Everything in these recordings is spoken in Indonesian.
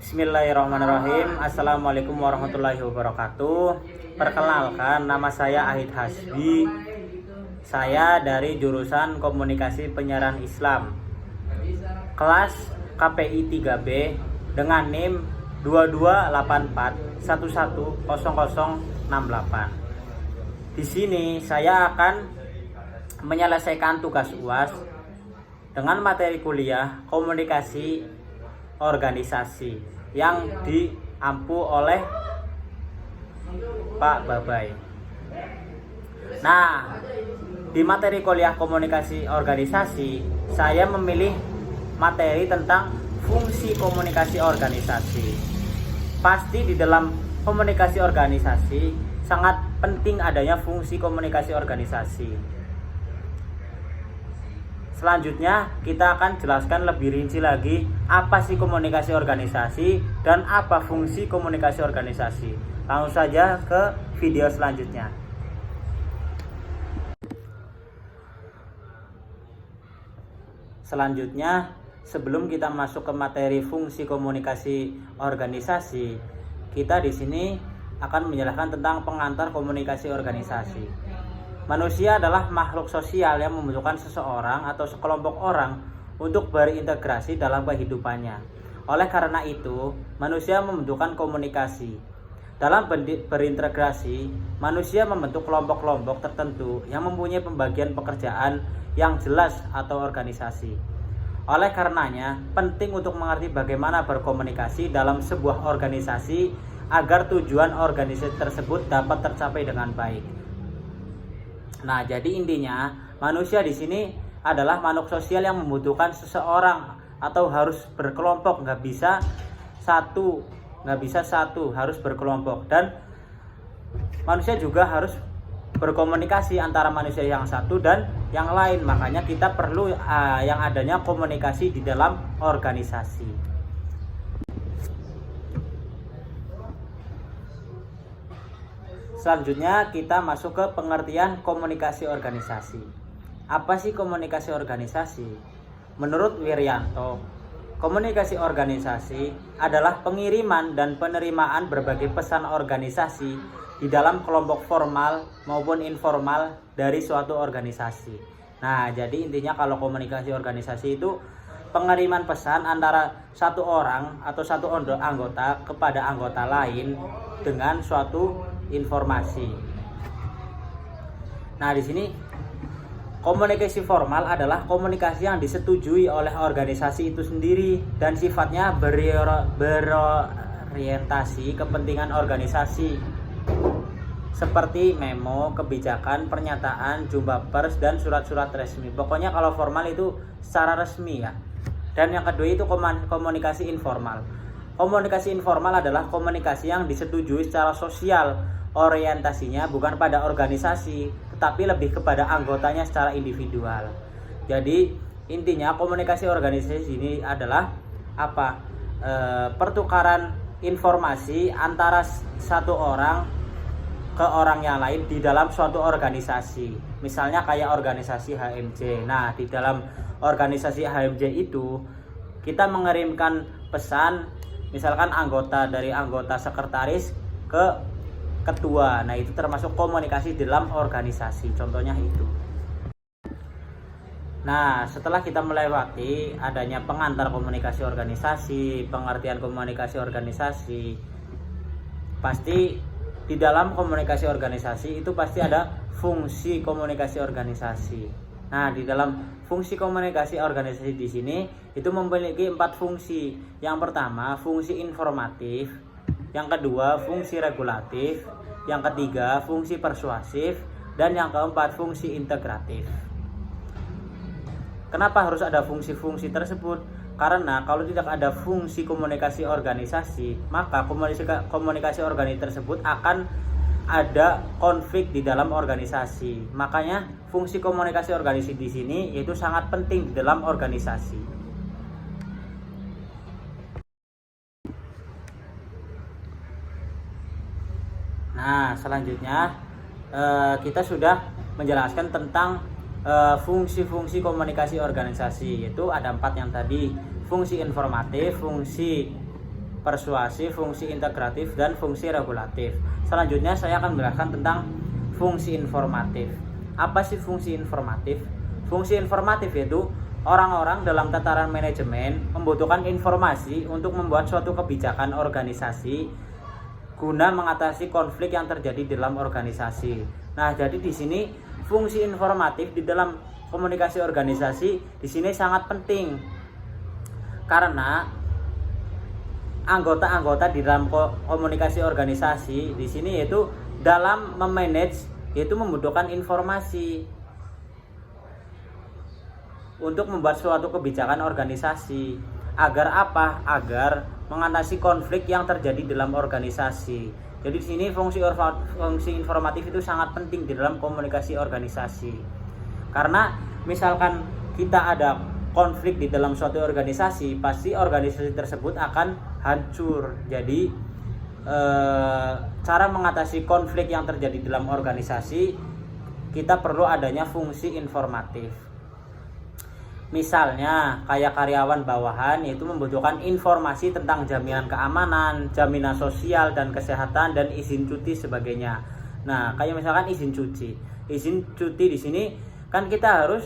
Bismillahirrahmanirrahim. Assalamualaikum warahmatullahi wabarakatuh. Perkenalkan, nama saya Ahid Hasbi. Saya dari jurusan Komunikasi Penyiaran Islam, kelas KPI 3B dengan NIM 2284110068. Di sini saya akan menyelesaikan tugas UAS dengan materi kuliah komunikasi organisasi yang diampu oleh Pak Babai. Nah, di materi kuliah komunikasi organisasi, saya memilih materi tentang fungsi komunikasi organisasi. Pasti di dalam komunikasi organisasi sangat penting adanya fungsi komunikasi organisasi. Selanjutnya kita akan jelaskan lebih rinci lagi apa sih komunikasi organisasi dan apa fungsi komunikasi organisasi. Langsung saja ke video selanjutnya. Selanjutnya, sebelum kita masuk ke materi fungsi komunikasi organisasi, kita di sini akan menjelaskan tentang pengantar komunikasi organisasi. Manusia adalah makhluk sosial yang membutuhkan seseorang atau sekelompok orang untuk berintegrasi dalam kehidupannya. Oleh karena itu, manusia membutuhkan komunikasi. Dalam berintegrasi, manusia membentuk kelompok-kelompok tertentu yang mempunyai pembagian pekerjaan yang jelas atau organisasi. Oleh karenanya, penting untuk mengerti bagaimana berkomunikasi dalam sebuah organisasi agar tujuan organisasi tersebut dapat tercapai dengan baik. Nah, jadi intinya manusia di sini adalah makhluk sosial yang membutuhkan seseorang atau harus berkelompok, nggak bisa satu, harus berkelompok. Dan manusia juga harus berkomunikasi antara manusia yang satu dan yang lain. Makanya kita perlu yang adanya komunikasi di dalam organisasi. Selanjutnya kita masuk ke pengertian komunikasi organisasi. Apa sih komunikasi organisasi? Menurut Wiryanto, komunikasi organisasi adalah pengiriman dan penerimaan berbagai pesan organisasi di dalam kelompok formal maupun informal dari suatu organisasi. Nah, jadi intinya kalau komunikasi organisasi itu pengiriman pesan antara satu orang atau satu anggota kepada anggota lain dengan suatu informasi. Nah, di sini komunikasi formal adalah komunikasi yang disetujui oleh organisasi itu sendiri dan sifatnya berorientasi kepentingan organisasi, seperti memo, kebijakan, pernyataan, jumpa pers, dan surat-surat resmi. Pokoknya kalau formal itu secara resmi ya. Dan yang kedua itu komunikasi informal. Komunikasi informal adalah komunikasi yang disetujui secara sosial. Orientasinya bukan pada organisasi, tetapi lebih kepada anggotanya secara individual. Jadi intinya komunikasi organisasi ini adalah apa? Pertukaran informasi antara satu orang ke orang yang lain di dalam suatu organisasi. Misalnya kayak organisasi HMJ. Nah, di dalam organisasi HMJ itu kita mengirimkan pesan, misalkan dari anggota sekretaris ke ketua. Nah, itu termasuk komunikasi dalam organisasi. Contohnya itu. Nah, setelah kita melewati adanya pengantar komunikasi organisasi, pengertian komunikasi organisasi, pasti di dalam komunikasi organisasi itu pasti ada fungsi komunikasi organisasi. Nah, di dalam fungsi komunikasi organisasi di sini itu memiliki 4 fungsi. Yang pertama, fungsi informatif. Yang kedua, fungsi regulatif. Yang ketiga, fungsi persuasif. Dan yang keempat, fungsi integratif. Kenapa harus ada fungsi-fungsi tersebut? Karena kalau tidak ada fungsi komunikasi organisasi, maka komunikasi organisasi tersebut akan ada konflik di dalam organisasi. Makanya fungsi komunikasi organisasi di sini yaitu sangat penting di dalam organisasi. Nah, selanjutnya kita sudah menjelaskan tentang fungsi-fungsi komunikasi organisasi, yaitu ada 4 yang tadi: fungsi informatif, fungsi persuasif, fungsi integratif, dan fungsi regulatif. Selanjutnya saya akan menjelaskan tentang fungsi informatif. Apa sih fungsi informatif? Fungsi informatif yaitu orang-orang dalam tataran manajemen membutuhkan informasi untuk membuat suatu kebijakan organisasi guna mengatasi konflik yang terjadi dalam organisasi. Nah, jadi di sini fungsi informatif di dalam komunikasi organisasi di sini sangat penting karena anggota-anggota di dalam komunikasi organisasi di sini yaitu dalam memanage yaitu membutuhkan informasi untuk membuat suatu kebijakan organisasi. Agar apa? Agar mengatasi konflik yang terjadi dalam organisasi. Jadi di sini fungsi informatif itu sangat penting di dalam komunikasi organisasi. Karena misalkan kita ada konflik di dalam suatu organisasi, pasti organisasi tersebut akan hancur. Jadi cara mengatasi konflik yang terjadi dalam organisasi, kita perlu adanya fungsi informatif. Misalnya kayak karyawan bawahan yaitu membutuhkan informasi tentang jaminan keamanan, jaminan sosial dan kesehatan, dan izin cuti sebagainya. Nah, kayak misalkan izin cuti di sini kan kita harus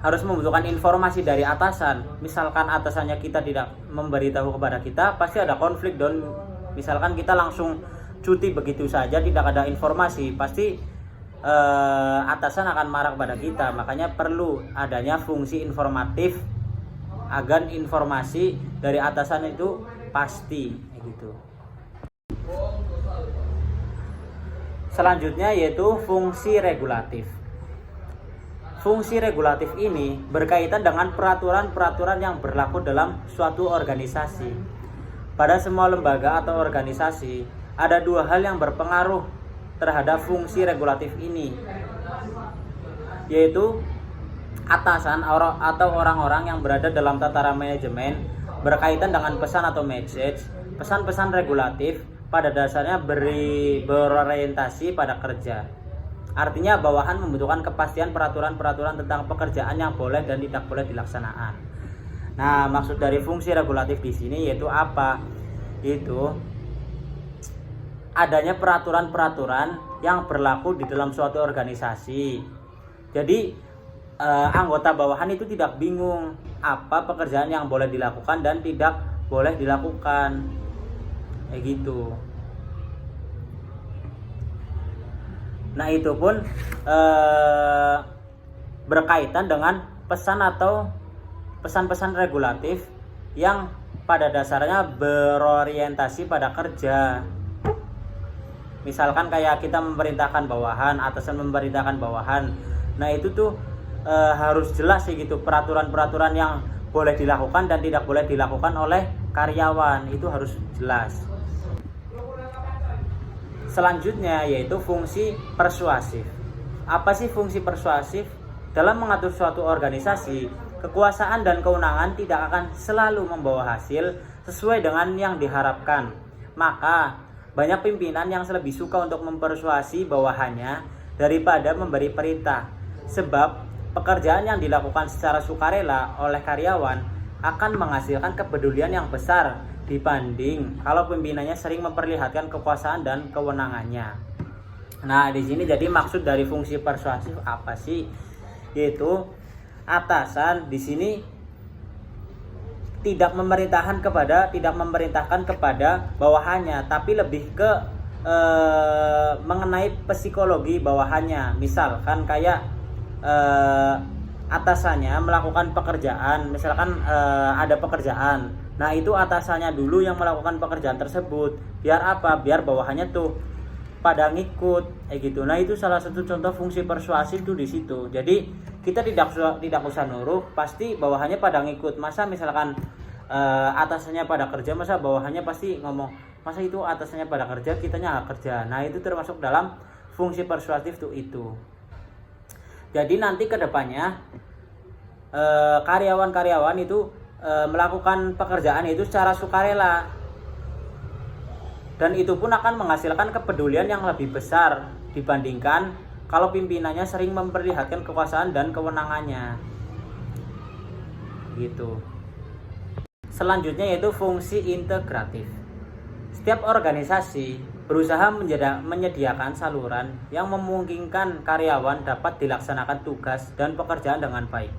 harus membutuhkan informasi dari atasan. Misalkan atasannya kita tidak memberitahu kepada kita, pasti ada konflik dong. Misalkan kita langsung cuti begitu saja tidak ada informasi, pasti atasan akan marah kepada kita. Makanya perlu adanya fungsi informatif agar informasi dari atasan itu pasti gitu. Selanjutnya yaitu fungsi regulatif. Fungsi regulatif ini berkaitan dengan peraturan-peraturan yang berlaku dalam suatu organisasi. Pada semua lembaga atau organisasi ada dua hal yang berpengaruh terhadap fungsi regulatif ini, yaitu atasan atau orang-orang yang berada dalam tataran manajemen berkaitan dengan pesan atau message. Pesan-pesan regulatif pada dasarnya berorientasi pada kerja. Artinya bawahan membutuhkan kepastian peraturan-peraturan tentang pekerjaan yang boleh dan tidak boleh dilaksanakan. Nah, maksud dari fungsi regulatif di sini yaitu apa? Itu adanya peraturan-peraturan yang berlaku di dalam suatu organisasi. Jadi anggota bawahan itu tidak bingung apa pekerjaan yang boleh dilakukan dan tidak boleh dilakukan. Kayak gitu. Nah, itu pun berkaitan dengan pesan atau pesan-pesan regulatif yang pada dasarnya berorientasi pada kerja. Misalkan kayak kita memerintahkan bawahan, atasan memerintahkan bawahan. Nah, itu tuh harus jelas sih gitu peraturan-peraturan yang boleh dilakukan dan tidak boleh dilakukan oleh karyawan, itu harus jelas. Selanjutnya yaitu fungsi persuasif. Apa sih fungsi persuasif? Dalam mengatur suatu organisasi, kekuasaan dan kewenangan tidak akan selalu membawa hasil sesuai dengan yang diharapkan. Maka banyak pimpinan yang lebih suka untuk mempersuasi bawahannya daripada memberi perintah. Sebab pekerjaan yang dilakukan secara sukarela oleh karyawan akan menghasilkan kepedulian yang besar dibanding kalau pimpinannya sering memperlihatkan kekuasaan dan kewenangannya. Nah, di sini jadi maksud dari fungsi persuasif apa sih? Yaitu atasan di sini tidak memerintahkan kepada bawahannya, tapi lebih ke mengenai psikologi bawahannya. Misalkan kayak atasannya melakukan pekerjaan, misalkan ada pekerjaan, nah itu atasannya dulu yang melakukan pekerjaan tersebut. Biar apa? Biar bawahannya tuh pada ngikut kayak gitu. Nah, itu salah satu contoh fungsi persuasif tuh di situ. Jadi kita tidak usah nuruh, pasti bawahannya pada ngikut. Masa misalkan atasannya pada kerja, masa bawahannya pasti ngomong, masa itu atasannya pada kerja kitanya nggak kerja. Nah, itu termasuk dalam fungsi persuasif tuh itu. Jadi nanti kedepannya karyawan-karyawan itu melakukan pekerjaan itu secara sukarela, dan itu pun akan menghasilkan kepedulian yang lebih besar dibandingkan kalau pimpinannya sering memperlihatkan kekuasaan dan kewenangannya gitu. selanjutnya yaitu fungsi integratif. Setiap organisasi berusaha menyediakan saluran yang memungkinkan karyawan dapat dilaksanakan tugas dan pekerjaan dengan baik.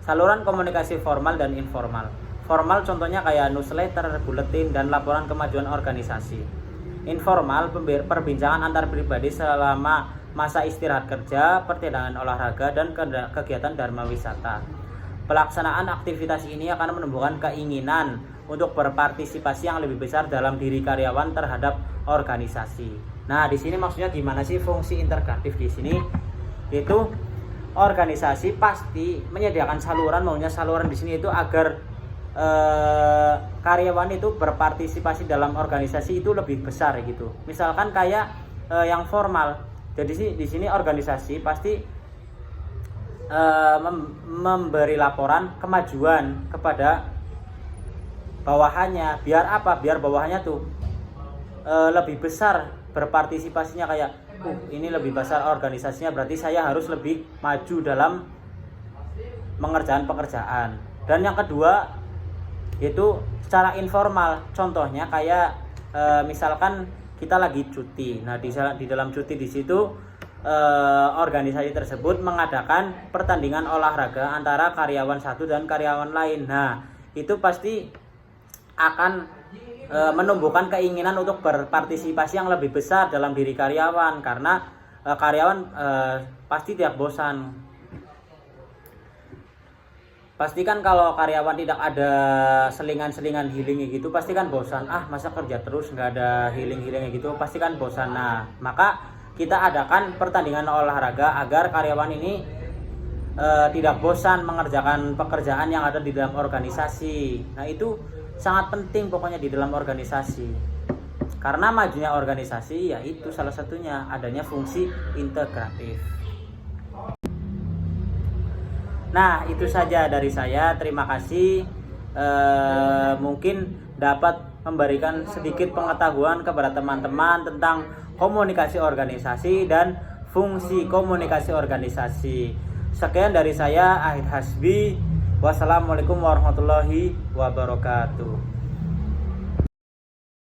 Saluran komunikasi formal dan informal. Formal contohnya kayak newsletter, buletin, dan laporan kemajuan organisasi. Informal perbincangan antar pribadi selama masa istirahat kerja, pertimbangan olahraga, dan kegiatan dharma wisata. Pelaksanaan aktivitas ini akan menumbuhkan keinginan untuk berpartisipasi yang lebih besar dalam diri karyawan terhadap organisasi. Nah, di sini maksudnya gimana sih fungsi integratif di sini? Itu organisasi pasti menyediakan saluran, maunya saluran di sini itu agar karyawan itu berpartisipasi dalam organisasi itu lebih besar gitu. Misalkan kayak yang formal. Jadi di sini organisasi pasti memberi laporan kemajuan kepada bawahannya. Biar apa? Biar bawahannya tuh lebih besar berpartisipasinya, kayak ini lebih besar organisasinya, berarti saya harus lebih maju dalam mengerjakan pekerjaan. Dan yang kedua yaitu secara informal. Contohnya kayak misalkan kita lagi cuti. Nah, di dalam cuti di situ organisasi tersebut mengadakan pertandingan olahraga antara karyawan satu dan karyawan lain. Nah, itu pasti akan menumbuhkan keinginan untuk berpartisipasi yang lebih besar dalam diri karyawan, karena karyawan pasti tidak bosan. Pastikan kalau karyawan tidak ada selingan-selingan healing gitu, pasti kan bosan. Masa kerja terus nggak ada healing-healingnya gitu, pasti kan bosan. Nah, maka kita adakan pertandingan olahraga agar karyawan ini tidak bosan mengerjakan pekerjaan yang ada di dalam organisasi. Nah, itu sangat penting pokoknya di dalam organisasi. Karena majunya organisasi yaitu salah satunya adanya fungsi integratif. Nah, itu saja dari saya. Terima kasih. Mungkin dapat memberikan sedikit pengetahuan kepada teman-teman tentang komunikasi organisasi dan fungsi komunikasi organisasi. Sekian dari saya, Ahid Hasbi. Wassalamualaikum warahmatullahi wabarakatuh.